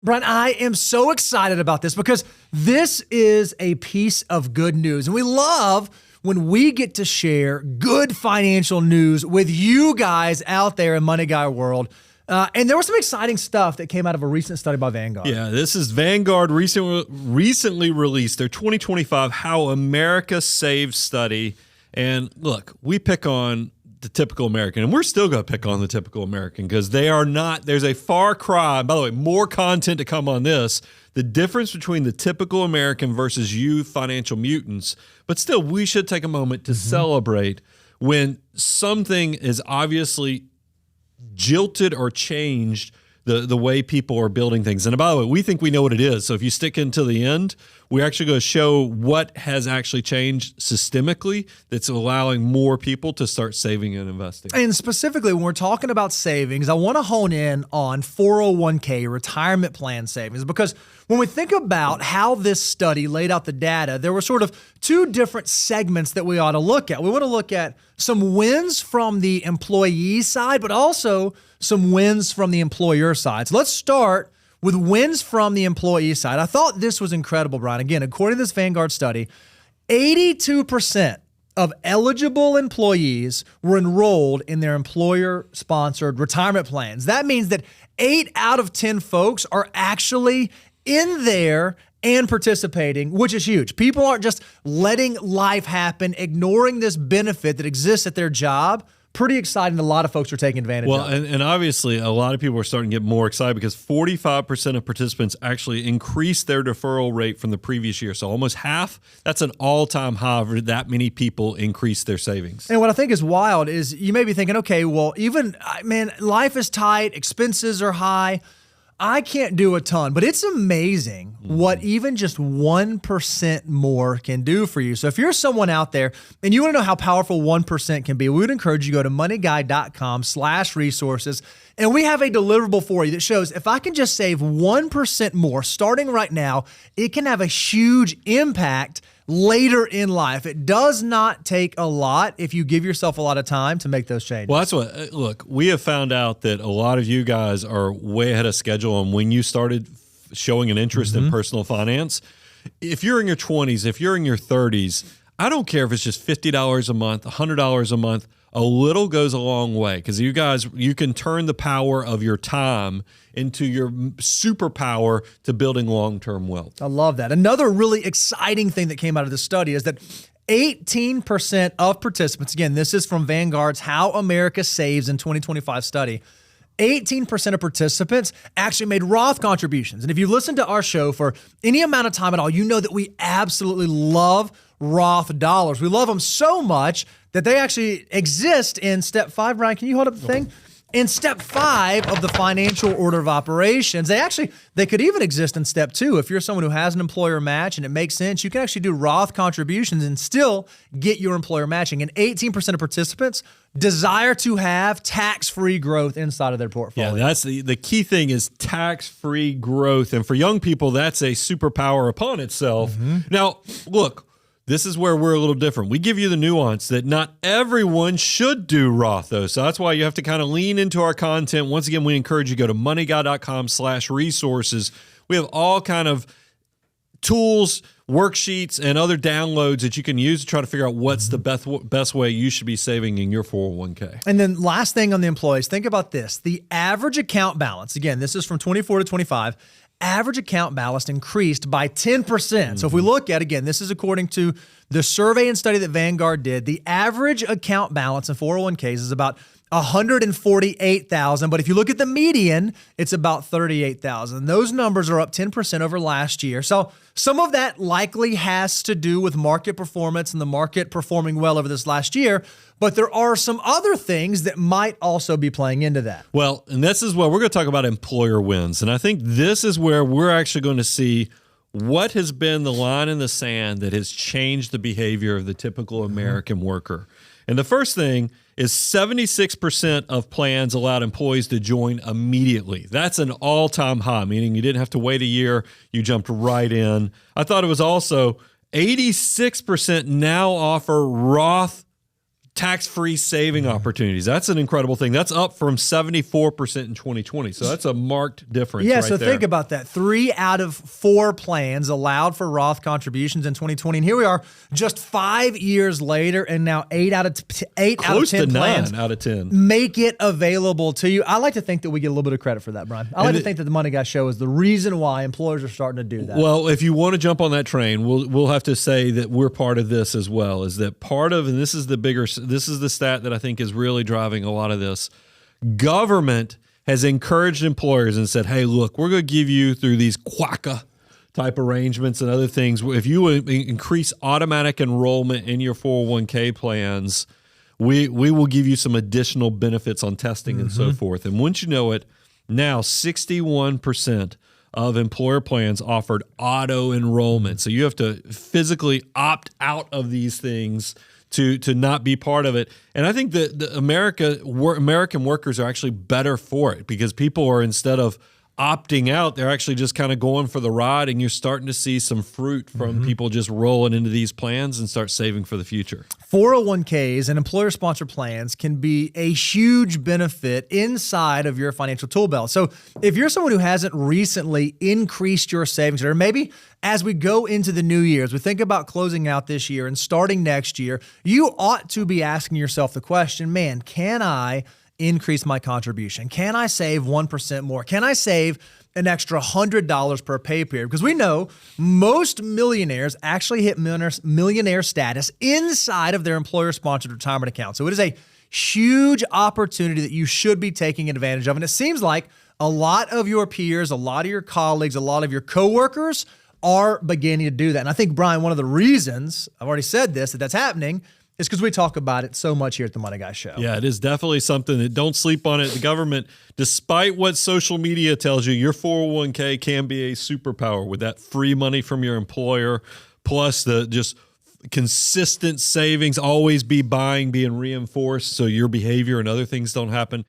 Brian, I am so excited about this because this is a piece of good news. And we love when we get to share good financial news with you guys out there in Money Guy world. And there was some exciting stuff that came out of a recent study by Vanguard. Yeah, this is Vanguard recently released their 2025 How America Saves study. And look, we pick on the typical American, and we're still going to pick on the typical American because they are not, there's a far cry. By the way, more content to come on this. The difference between the typical American versus you financial mutants. But still, we should take a moment to celebrate when something is obviously jilted or changed the way people are building things. And by the way, we think we know what it is. So if you stick into the end, we're actually going to show what has actually changed systemically that's allowing more people to start saving and investing. And specifically, when we're talking about savings, I want to hone in on 401k, retirement plan savings, because when we think about how this study laid out the data, there were sort of two different segments that we ought to look at. We want to look at some wins from the employee side, but also some wins from the employer side. So let's start with wins from the employee side. I thought this was incredible, Brian. Again, according to this Vanguard study, 82% of eligible employees were enrolled in their employer-sponsored retirement plans. That means that 8 out of 10 folks are actually in there and participating, which is huge. People aren't just letting life happen, ignoring this benefit that exists at their job. Pretty exciting. A lot of folks are taking advantage of it. And obviously, a lot of people are starting to get more excited because 45% of participants actually increased their deferral rate from the previous year. So almost half. That's an all-time high for that many people increased their savings. And what I think is wild is you may be thinking, okay, well, life is tight, expenses are high. I can't do a ton, but it's amazing what even just 1% more can do for you. So if you're someone out there and you want to know how powerful 1% can be, we would encourage you to go to moneyguy.com/resources. And we have a deliverable for you that shows if I can just save 1% more starting right now, it can have a huge impact later in life. It does not take a lot if you give yourself a lot of time to make those changes. Well, that's what, look, we have found out that a lot of you guys are way ahead of schedule on when you started showing an interest in personal finance. If you're in your 20s, if you're in your 30s, I don't care if it's just $50 a month, $100 a month, a little goes a long way because you guys, you can turn the power of your time into your superpower to building long-term wealth. I love that. Another really exciting thing that came out of this study is that 18% of participants, again, this is from Vanguard's How America Saves in 2025 study, 18% of participants actually made Roth contributions. And if you listen to our show for any amount of time at all, you know that we absolutely love Roth dollars. We love them so much that they actually exist in step 5. Brian, can you hold up the thing? In step 5 of the financial order of operations, they could even exist in step 2. If you're someone who has an employer match and it makes sense, you can actually do Roth contributions and still get your employer matching. And 18% of participants desire to have tax-free growth inside of their portfolio. Yeah, that's the key thing is tax-free growth. And for young people, that's a superpower upon itself. Now, look, this is where we're a little different. We give you the nuance that not everyone should do Roth, though. So that's why you have to kind of lean into our content. Once again, we encourage you to go to moneyguy.com/resources. We have all kind of tools, worksheets, and other downloads that you can use to try to figure out what's the best way you should be saving in your 401k. And then last thing on the employees, think about this. The average account balance, again, this is from 24 to 25, average account balance increased by 10%. So if we look at, again, this is according to the survey and study that Vanguard did, the average account balance in 401ks is about $148,000. But if you look at the median, it's about $38,000. Those numbers are up 10% over last year. So some of that likely has to do with market performance and the market performing well over this last year. But there are some other things that might also be playing into that. Well, and this is what we're going to talk about employer wins. And I think this is where we're actually going to see what has been the line in the sand that has changed the behavior of the typical American worker. And the first thing is 76% of plans allowed employees to join immediately. That's an all-time high, meaning you didn't have to wait a year, you jumped right in. I thought it was also 86% now offer Roth tax-free saving opportunities. That's an incredible thing. That's up from 74% in 2020. So that's a marked difference. Yeah, right so there. think about that. 3 out of 4 plans allowed for Roth contributions in 2020. And here we are just 5 years later, and now 8 out of 10 Close to plans 9 out of 10 make it available to you. I like to think that we get a little bit of credit for that, Brian. I like to think that the Money Guy Show is the reason why employers are starting to do that. Well, if you want to jump on that train, we'll have to say that we're part of this as well. Is that part of, and this is the stat that I think is really driving a lot of this. Government has encouraged employers and said, hey, look, we're going to give you through these quacka type arrangements and other things. If you increase automatic enrollment in your 401k plans, we will give you some additional benefits on testing and so forth. And once you know it, now 61% of employer plans offered auto enrollment. So you have to physically opt out of these things to not be part of it. And I think that the American workers are actually better for it, because people are, instead of opting out, they're actually just kind of going for the ride, and you're starting to see some fruit from people just rolling into these plans and start saving for the future. 401ks and employer-sponsored plans can be a huge benefit inside of your financial tool belt. So if you're someone who hasn't recently increased your savings, or maybe as we go into the new year, as we think about closing out this year and starting next year, you ought to be asking yourself the question, man, can I increase my contribution? Can I save 1% more? Can I save an extra $100 per pay period? Because we know most millionaires actually hit millionaire status inside of their employer-sponsored retirement account. So it is a huge opportunity that you should be taking advantage of. And it seems like a lot of your peers, a lot of your colleagues, a lot of your coworkers are beginning to do that. And I think, Brian, one of the reasons, I've already said this, that's happening is because we talk about it so much here at the Money Guy Show. Yeah, it is definitely something that, don't sleep on it. The government, despite what social media tells you, your 401k can be a superpower with that free money from your employer, plus the just consistent savings, always be buying, being reinforced so your behavior and other things don't happen.